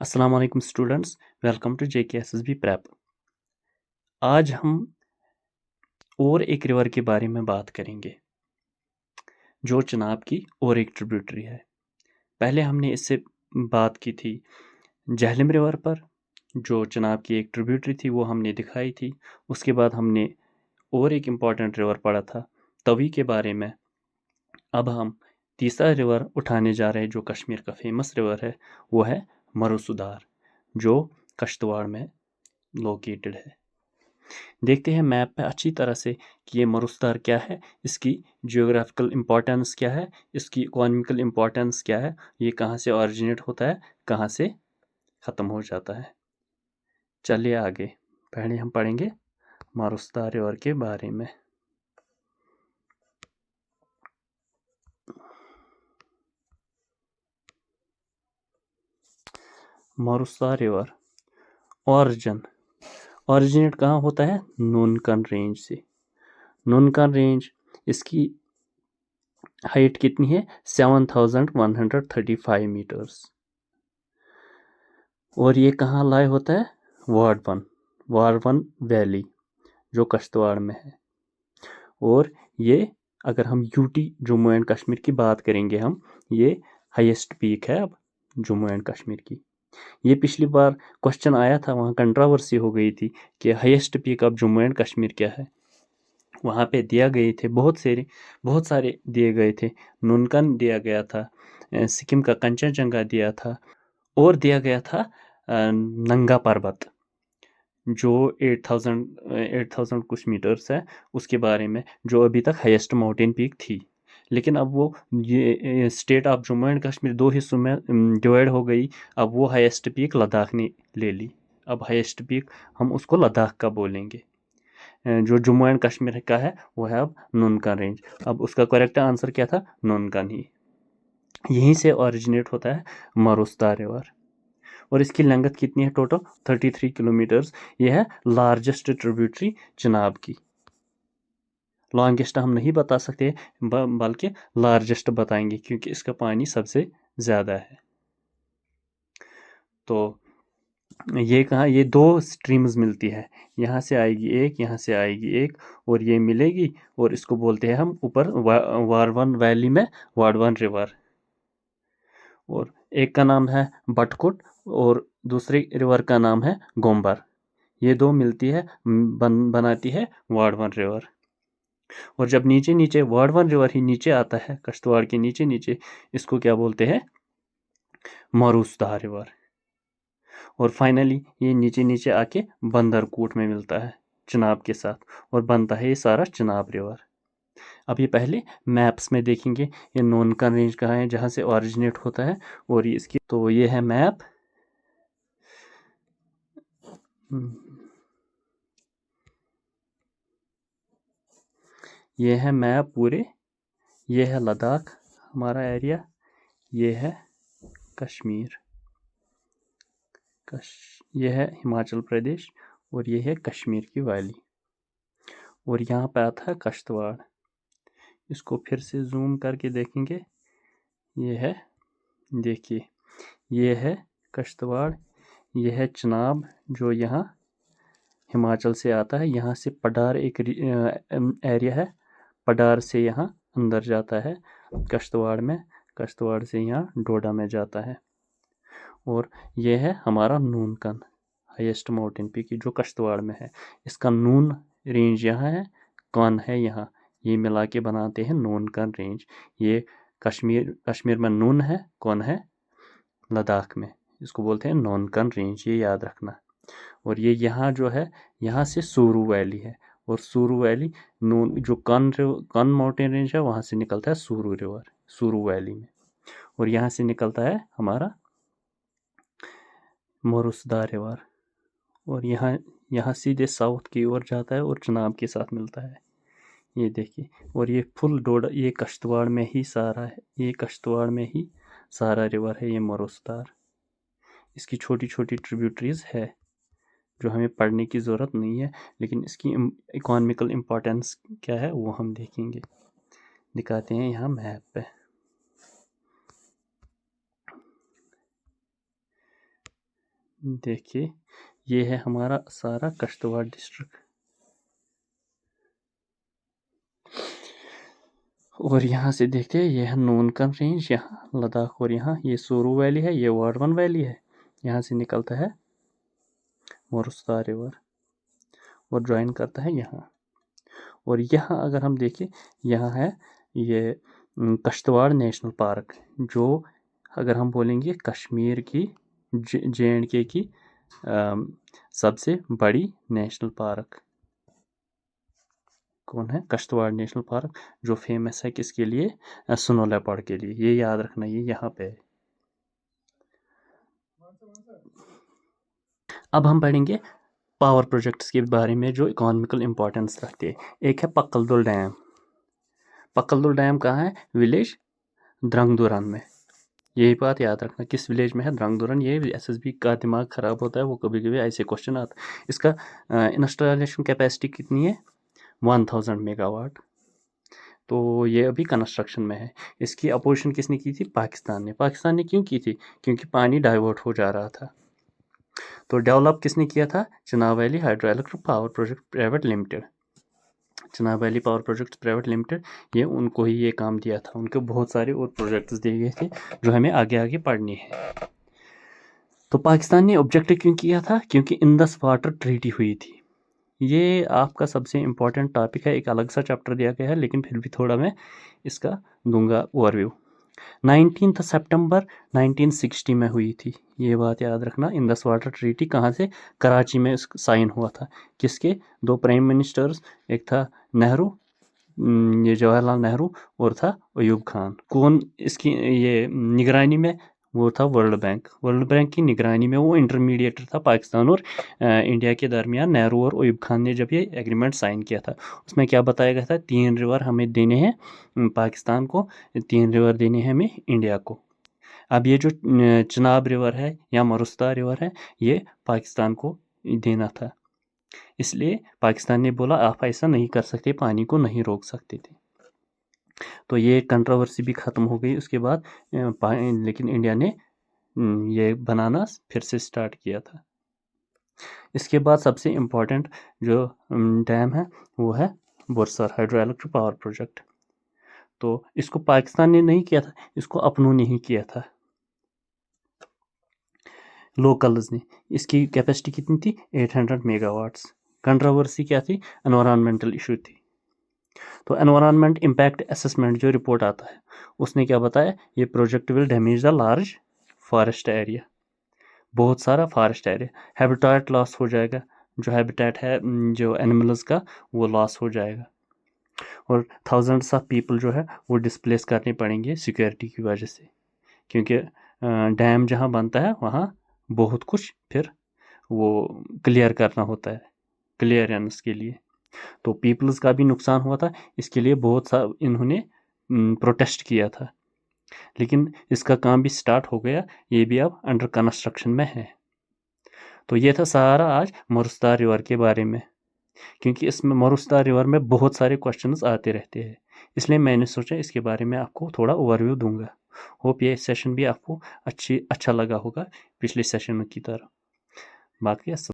अस्सलाम वालेकुम students, welcome to JKSSB prep. आज हम और एक रिवर के बारे में बात करेंगे जो चिनाब की और एक ट्रिब्यूटरी है। पहले हमने इससे बात की थी जहलम रिवर पर, जो चिनाब की एक ट्रिब्यूटरी थी, वो हमने दिखाई थी। उसके बाद हमने और एक इम्पॉर्टेंट रिवर पढ़ा था तवी के बारे में। अब हम तीसरा रिवर उठाने जा रहे हैं जो कश्मीर का फेमस रिवर है, वो है मरुसुदार, जो कश्तवाड़ में लोकेटेड है। देखते हैं मैप पे अच्छी तरह से कि ये मरुस्थार क्या है, इसकी जियोग्राफिकल इम्पोर्टेंस क्या है, इसकी इकोनॉमिकल इम्पोर्टेंस क्या है, ये कहाँ से ऑरिजिनेट होता है, कहाँ से ख़त्म हो जाता है। चलिए आगे, पहले हम पढ़ेंगे मरुस्थार रिवर के बारे में। मरुस्थार रिवर ऑरिजिनेट कहाँ होता है? नूनकन रेंज से। नूनकन रेंज, इसकी हाइट कितनी है? 7135 मीटर्स। और ये कहाँ लाए होता है? वारवन वैली, जो कश्तवाड़ में है। और ये अगर हम यूटी जम्मू एंड कश्मीर की बात करेंगे, हम ये हाईएस्ट पीक है अब जम्मू एंड कश्मीर की। ये पिछली बार क्वेश्चन आया था, वहाँ कंट्रोवर्सी हो गई थी कि हाईएस्ट पीक अब जम्मू एंड कश्मीर क्या है। वहाँ पे दिया गए थे बहुत सारे दिए गए थे। नुनकन दिया गया था, सिक्किम का कंचनजंगा दिया था, और दिया गया था नंगा पर्वत, जो 8000 कुछ मीटर्स है, उसके बारे में, जो अभी तक हाईएस्ट माउंटेन पीक थी। लेकिन अब वो ये state of Jammu and Kashmir दो हिस्सों में डिवाइड हो गई। अब वो हाईएस्ट पीक लद्दाख ने ले ली। अब हाईएस्ट पीक हम उसको लद्दाख का बोलेंगे। जो जम्मू एंड कश्मीर का है वो है अब नुनकन रेंज। अब उसका करेक्ट आंसर क्या था? नुनकन ही। यहीं से ओरिजिनेट होता है मरुस्थार रिवर। और इसकी लेंथ कितनी है? Total 33 kilometres. ये है लार्जेस्ट ट्रिब्यूटरी चिनाब की। लॉन्गेस्ट हम नहीं बता सकते, बल्कि लार्जेस्ट बताएंगे क्योंकि इसका पानी सबसे ज़्यादा है। तो ये कहाँ, ये दो स्ट्रीम्स मिलती है, यहाँ से आएगी एक, यहाँ से आएगी एक, और ये मिलेगी, और इसको बोलते हैं हम ऊपर वारवन वैली में वारवन रिवर। और एक का नाम है बटकुट और दूसरी रिवर का नाम है गोम्बर। ये दो मिलती है, बनाती है वारवन रिवर। और जब नीचे नीचे वारवन रिवर ही नीचे आता है, कश्तवाड़ के नीचे नीचे, इसको क्या बोलते हैं? मरुस्थार रिवर। और फाइनली ये नीचे नीचे आके बंदरकोट में मिलता है चिनाब के साथ, और बनता है ये सारा चिनाब रिवर। अब ये पहले मैप्स में देखेंगे ये नोनकन रेंज कहाँ है, जहाँ से ओरिजिनेट होता है। और ये इसकी, तो ये है मैप। ये है मैप पूरे। ये है लद्दाख हमारा एरिया, ये है कश्मीर, ये है हिमाचल प्रदेश, और ये है कश्मीर की वैली। और यहाँ पे आता है कश्तवाड़। इसको फिर से जूम करके देखेंगे, ये है, देखिए, ये है कश्तवाड़, ये है चिनाब जो यहाँ हिमाचल से आता है। यहाँ से पडार एक एरिया है, पडार से यहाँ अंदर जाता है कश्तवाड़ में, कश्तवाड़ से यहाँ डोडा में जाता है। और ये है हमारा नूनकन, हाईएस्ट माउंटेन पीक जो कश्तवाड़ में है। इसका नून रेंज यहाँ है, कौन है यहाँ, ये मिला के बनाते हैं नूनकन रेंज। ये कश्मीर में नून है, कौन है लद्दाख में, इसको बोलते हैं नूनकन रेंज, ये याद रखना। और ये यहाँ जो है, यहाँ से सूरू वैली है, और सूरू वैली नून जो कन माउंटेन रेंज है, वहाँ से निकलता है सूरू रिवर, सूरू वैली में। और यहाँ से निकलता है हमारा मरुस्थार रिवर, और यहाँ सीधे साउथ की ओर जाता है और चिनाब के साथ मिलता है। ये देखिए, और ये फुल डोडा, ये कश्तवाड़ में ही सारा है, ये कश्तवाड़ में ही सारा रिवर है ये मरुस्थार। इसकी छोटी छोटी ट्रिब्यूटरीज है जो हमें पढ़ने की ज़रूरत नहीं है, लेकिन इसकी इकोनॉमिकल इम्पोर्टेंस क्या है वो हम देखेंगे, दिखाते हैं यहाँ मैप पे। देखिए ये है हमारा सारा कश्तवाड़ डिस्ट्रिक्ट, और यहाँ से देखते हैं ये है नूनकन रेंज, यहाँ लद्दाख, और यहाँ ये सोरू वैली है, ये वार्डवन वैली है। यहाँ से निकलता है मोरुस्ता रिवर और ज्वाइन करता है यहाँ। और यहाँ अगर हम देखें, यहाँ है ये कश्तवाड़ नेशनल पार्क, जो अगर हम बोलेंगे कश्मीर की JNK की सबसे बड़ी नेशनल पार्क कौन है? कश्तवाड़ नेशनल पार्क, जो फेमस है किसके लिए? स्नो लेपर्ड के लिए। ये याद रखना, ये यहाँ पे है। अब हम पढ़ेंगे पावर प्रोजेक्ट्स के बारे में जो इकोनॉमिकल इम्पोर्टेंस रखते हैं। एक है पक्कलदुल डैम। पक्कलदुल डैम कहाँ है? विलेज द्रंगदुरन में। यही बात याद रखना, किस विलेज में है? द्रंगदुरन। ये SSB का दिमाग ख़राब होता है, वो कभी कभी ऐसे क्वेश्चन आता है। इसका इंस्टॉलेशन कैपेसिटी कितनी है? 1000 मेगावाट। तो ये अभी कंस्ट्रक्शन में है। इसकी अपोजिशन किसने की थी? पाकिस्तान ने। पाकिस्तान ने क्यों की थी? क्योंकि पानी डाइवर्ट हो जा रहा था। तो डेवलप किसने किया था? Chenab valley hydro electric power project private limited. Chenab valley power project private limited, ये उनको ही ये काम दिया था। उनको बहुत सारे और प्रोजेक्ट्स दिए गए थे जो हमें आगे आगे पढ़ने हैं। तो पाकिस्तान ने ऑब्जेक्ट क्यों किया था? क्योंकि इंडस वाटर ट्रीटी हुई थी। ये आपका सबसे इम्पोर्टेंट टॉपिक है, एक अलग सा चैप्टर दिया गया है, लेकिन फिर भी थोड़ा मैं इसका दूंगा ओवरव्यू। 19 सितंबर 1960 में हुई थी, ये बात याद रखना। इंडस वाटर ट्रीटी कहाँ से? कराची में साइन हुआ था। किसके? 2 प्राइम मिनिस्टर्स, एक था नेहरू, ये जवाहरलाल नेहरू, और था अयूब खान। कौन इसकी ये निगरानी में? वो था वर्ल्ड बैंक। वर्ल्ड बैंक की निगरानी में वो इंटरमीडिएटर था पाकिस्तान और इंडिया के दरमियान। नेहरू और अयूब खान ने जब ये एग्रीमेंट साइन किया था, उसमें क्या बताया गया था? 3 रिवर हमें देने हैं पाकिस्तान को, 3 रिवर देने हैं हमें इंडिया को। अब ये जो चिनाब रिवर है या मरुस्ता रिवर है, ये पाकिस्तान को देना था। इसलिए पाकिस्तान ने बोला आप ऐसा नहीं कर सकते, पानी को नहीं रोक सकते थे। तो ये कंट्रोवर्सी भी ख़त्म हो गई उसके बाद, लेकिन इंडिया ने ये बनाना फिर से स्टार्ट किया था। इसके बाद सबसे इम्पोर्टेंट जो डैम है वो है बुरसर हाइड्रो इलेक्ट्रिक पावर प्रोजेक्ट। तो इसको पाकिस्तान ने नहीं किया था, इसको अपनों ने ही किया था, लोकल्स ने। इसकी कैपेसिटी कितनी थी? 800 मेगावाट्स। कंट्रोवर्सी क्या थी? एनवायरमेंटल इशू थी। तो एनवायरमेंट इम्पैक्ट असेसमेंट जो रिपोर्ट आता है, उसने क्या बताया? ये project will damage the large forest area, बहुत सारा फॉरेस्ट एरिया, हैबिटेट लॉस हो जाएगा, जो हैबिटेट है जो एनिमल्स का, वो लॉस हो जाएगा, और थाउजेंड्स ऑफ पीपल जो है वो डिस्प्लेस करने पड़ेंगे सिक्योरिटी की वजह से, क्योंकि डैम जहाँ बनता है वहाँ बहुत कुछ फिर वो क्लियर करना होता है, क्लियरेंस के लिए। तो पीपल्स का भी नुकसान हुआ था, इसके लिए बहुत सा इन्होंने प्रोटेस्ट किया था, लेकिन इसका काम भी स्टार्ट हो गया, ये भी अब अंडर कंस्ट्रक्शन में है। तो ये था सारा आज मोरुस्ता रिवर के बारे में, क्योंकि इसमें मोरुस्ता रिवर में बहुत सारे क्वेश्चंस आते रहते हैं, इसलिए मैंने सोचा इसके बारे में आपको थोड़ा ओवरव्यू दूंगा। होप ये सेशन भी आपको अच्छा लगा होगा पिछले सेशन की तरह। बाकी